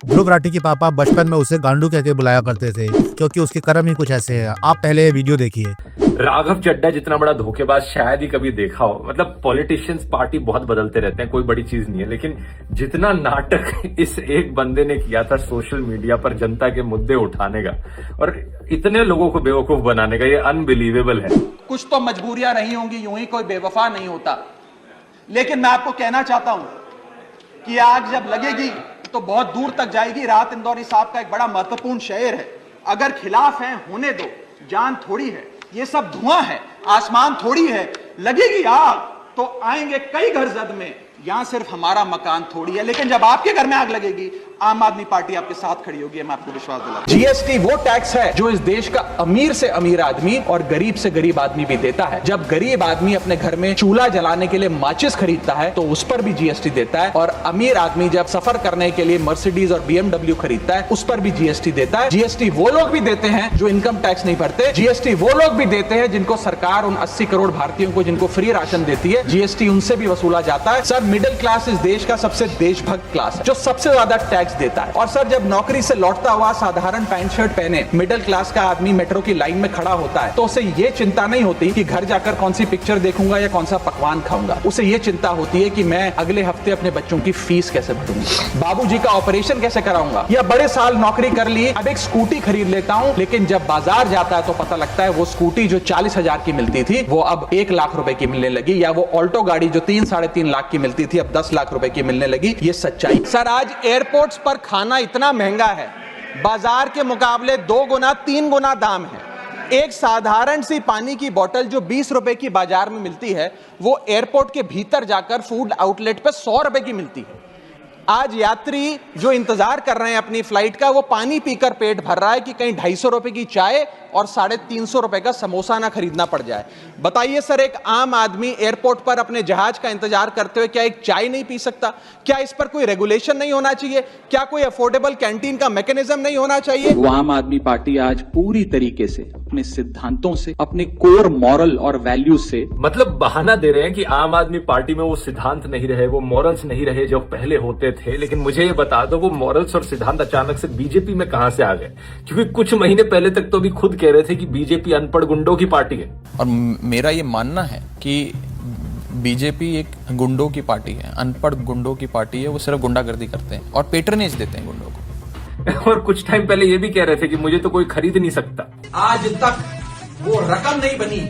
ध्रुव राठी के पापा बचपन में उसे गांडू कह के बुलाया करते थे क्योंकि उसके कर्म ही कुछ ऐसे हैं। आप पहले ये वीडियो देखिए। राघव चड्ढा जितना बड़ा धोखेबाज शायद ही कभी देखा हो। मतलब पॉलिटिशियंस पार्टी बहुत बदलते रहते हैं, कोई बड़ी चीज नहीं है, लेकिन जितना नाटक इस एक बंदे ने किया था सोशल मीडिया पर जनता के मुद्दे उठाने का और इतने लोगों को बेवकूफ बनाने का, ये अनबिलीवेबल है। कुछ तो मजबूरियां रही होंगी, यूं ही कोई बेवफा नहीं होता। लेकिन मैं आपको कहना चाहता हूं कि आग जब लगेगी तो बहुत दूर तक जाएगी। राहत इंदौरी साहब का एक बड़ा महत्वपूर्ण शेर है, अगर खिलाफ है होने दो, जान थोड़ी है, ये सब धुआं है, आसमान थोड़ी है, लगेगी आग तो आएंगे कई घर जद में, यहां सिर्फ हमारा मकान थोड़ी है। लेकिन जब आपके घर में आग लगेगी, आम आदमी पार्टी आपके साथ खड़ी होगी, मैं आपको विश्वास दिलाता हूं। जीएसटी वो टैक्स है जो इस देश का अमीर से अमीर आदमी और गरीब से गरीब आदमी भी देता है। जब गरीब आदमी अपने घर में चूल्हा जलाने के लिए माचिस खरीदता है तो उस पर भी जीएसटी देता है, और अमीर आदमी जब सफर करने के लिए मर्सिडीज और बीएमडब्ल्यू खरीदता है उस पर भी जीएसटी देता है। जीएसटी वो लोग भी देते हैं जो इनकम टैक्स नहीं भरते। जीएसटी वो लोग भी देते हैं जिनको सरकार उन 80 करोड़ भारतीयों को जिनको फ्री राशन देती है, जीएसटी उनसे भी वसूला जाता है। सर, मिडिल क्लास इस देश का सबसे देशभक्त क्लास है जो सबसे ज्यादा टैक्स देता है। और सर, जब नौकरी से लौटता हुआ साधारण पैंट शर्ट पहने मिडिल क्लास का आदमी मेट्रो की लाइन में खड़ा होता है तो उसे ये चिंता नहीं होती कि घर जाकर कौन सी पिक्चर देखूंगा या कौन सा पकवान खाऊंगा। उसे ये चिंता होती है कि मैं अगले हफ्ते अपने बच्चों की फीस कैसे भरूंगा, बाबूजी का ऑपरेशन कैसे कराऊंगा, या बड़े साल नौकरी कर ली अब एक स्कूटी खरीद लेता हूं। लेकिन जब बाजार जाता है तो पता लगता है वो स्कूटी जो 40,000 की मिलती थी वो अब 1 लाख रुपए की मिलने लगी, या वो ऑल्टो गाड़ी जो 3-3.5 लाख की मिलती थी अब 10 लाख रुपए की मिलने लगी। ये सच्चाई। सर, आज एयरपोर्ट्स पर खाना इतना महंगा है, बाजार के मुकाबले 2 गुना 3 गुना दाम है। एक साधारण सी पानी की बोतल जो 20 रुपए की बाजार में मिलती है वो एयरपोर्ट के भीतर जाकर फूड आउटलेट पर 100 रुपए की मिलती है। आज यात्री जो इंतजार कर रहे हैं अपनी फ्लाइट का, वो पानी पीकर पेट भर रहा है कि कहीं 250 रुपए की चाय और 350 रुपए का समोसा ना खरीदना पड़ जाए। बताइए सर, एक आम आदमी एयरपोर्ट पर अपने जहाज का इंतजार करते हुए क्या एक चाय नहीं पी सकता? क्या इस पर कोई रेगुलेशन नहीं होना चाहिए? क्या कोई अफोर्डेबल कैंटीन का मैकेनिज्म नहीं होना चाहिए? वो आम आदमी पार्टी आज पूरी तरीके से अपने सिद्धांतों से, अपने कोर मॉरल और वैल्यूज से, मतलब बहाना दे रहे हैं कि आम आदमी पार्टी में वो सिद्धांत नहीं रहे, वो मॉरल्स नहीं रहे जो पहले होते थे। लेकिन मुझे ये बता दो, वो मॉरल्स और सिद्धांत अचानक से बीजेपी में कहां से आ गए? क्योंकि कुछ महीने पहले तक तो भी खुद कह रहे थे कि बीजेपी अनपढ़ गुंडों की पार्टी है। और मेरा ये मानना है कि बीजेपी एक गुंडों की पार्टी है, अनपढ़ गुंडों की पार्टी है। वो सिर्फ गुंडागर्दी करते हैं और पेट्रनेज देते हैं गुंडों को। और कुछ टाइम पहले ये भी कह रहे थे कि मुझे तो कोई खरीद नहीं सकता। आज तक वो रकम नहीं बनी,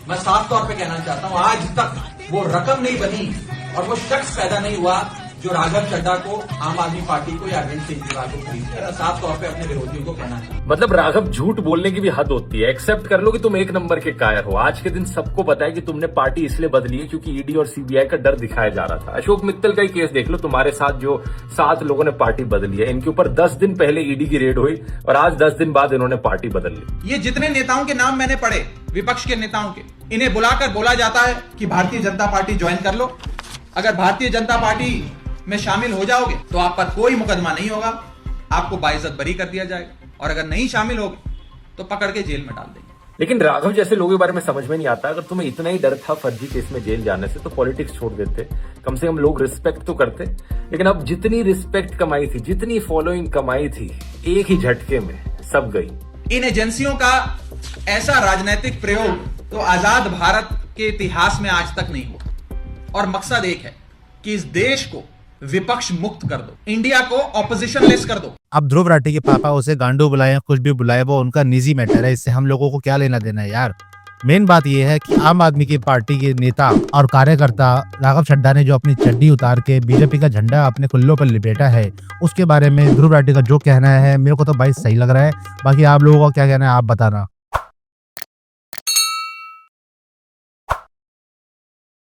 मैं साफ तौर पे कहना चाहता हूं, आज तक वो रकम नहीं बनी और वो शख्स पैदा नहीं हुआ जो राघव चड्ढा को, आम आदमी पार्टी को या अरविंद केजरीवाल को खरीदे। साफ तौर पे अपने विरोधियों को कहना चाहता हूं। मतलब राघव, झूठ बोलने की भी हद होती है। एक्सेप्ट कर लो कि तुम एक नंबर के कायर हो। आज के दिन सबको पता है कि तुमने पार्टी इसलिए बदली है क्योंकि ईडी और सीबीआई का डर दिखाया जा रहा था। अशोक मित्तल का ही केस देख लो, तुम्हारे साथ जो 7 लोगों ने पार्टी बदली है, इनके ऊपर 10 दिन पहले ईडी की रेड हुई और आज 10 दिन बाद इन्होंने पार्टी बदल ली। ये जितने नेताओं के नाम मैंने पढ़े, विपक्ष के नेताओं के, इन्हें बुलाकर बोला जाता है कि भारतीय जनता पार्टी ज्वाइन कर लो। अगर भारतीय जनता पार्टी में शामिल हो जाओगे तो आप पर कोई मुकदमा नहीं होगा, आपको बाइज्जत बरी कर दिया जाएगा, और अगर नहीं शामिल होगे तो पकड़ के जेल में डाल देंगे। लेकिन राघव जैसे लोगों के बारे में समझ में नहीं आता। अगर तुम्हें इतना ही डर था फर्जी केस में जेल जाने से तो पॉलिटिक्स छोड़ देते, कम से कम लोग रिस्पेक्ट तो करते। लेकिन अब जितनी रिस्पेक्ट कमाई थी, जितनी फॉलोइंग कमाई थी, एक ही झटके में सब गई। इन एजेंसियों का ऐसा राजनीतिक प्रयोग तो आजाद भारत के इतिहास में आज तक नहीं हुआ, और मकसद एक है कि इस देश को विपक्ष मुक्त कर दो, इंडिया को ऑपोजिशन लेस कर दो। अब ध्रुव राठी के पापा उसे गांडू बुलाए, कुछ भी बुलाए, वो उनका निजी मैटर है, इससे हम लोगों को क्या लेना देना है यार। मेन बात यह है कि आम आदमी की पार्टी के नेता और कार्यकर्ता राघव चड्ढा ने जो अपनी चड्डी उतार के बीजेपी का झंडा अपने कुल्लों पर लिपेटा है, उसके बारे में ध्रुव राठी का जो कहना है मेरे को तो भाई सही लग रहा है। बाकी आप लोगों का क्या कहना है, आप बताना।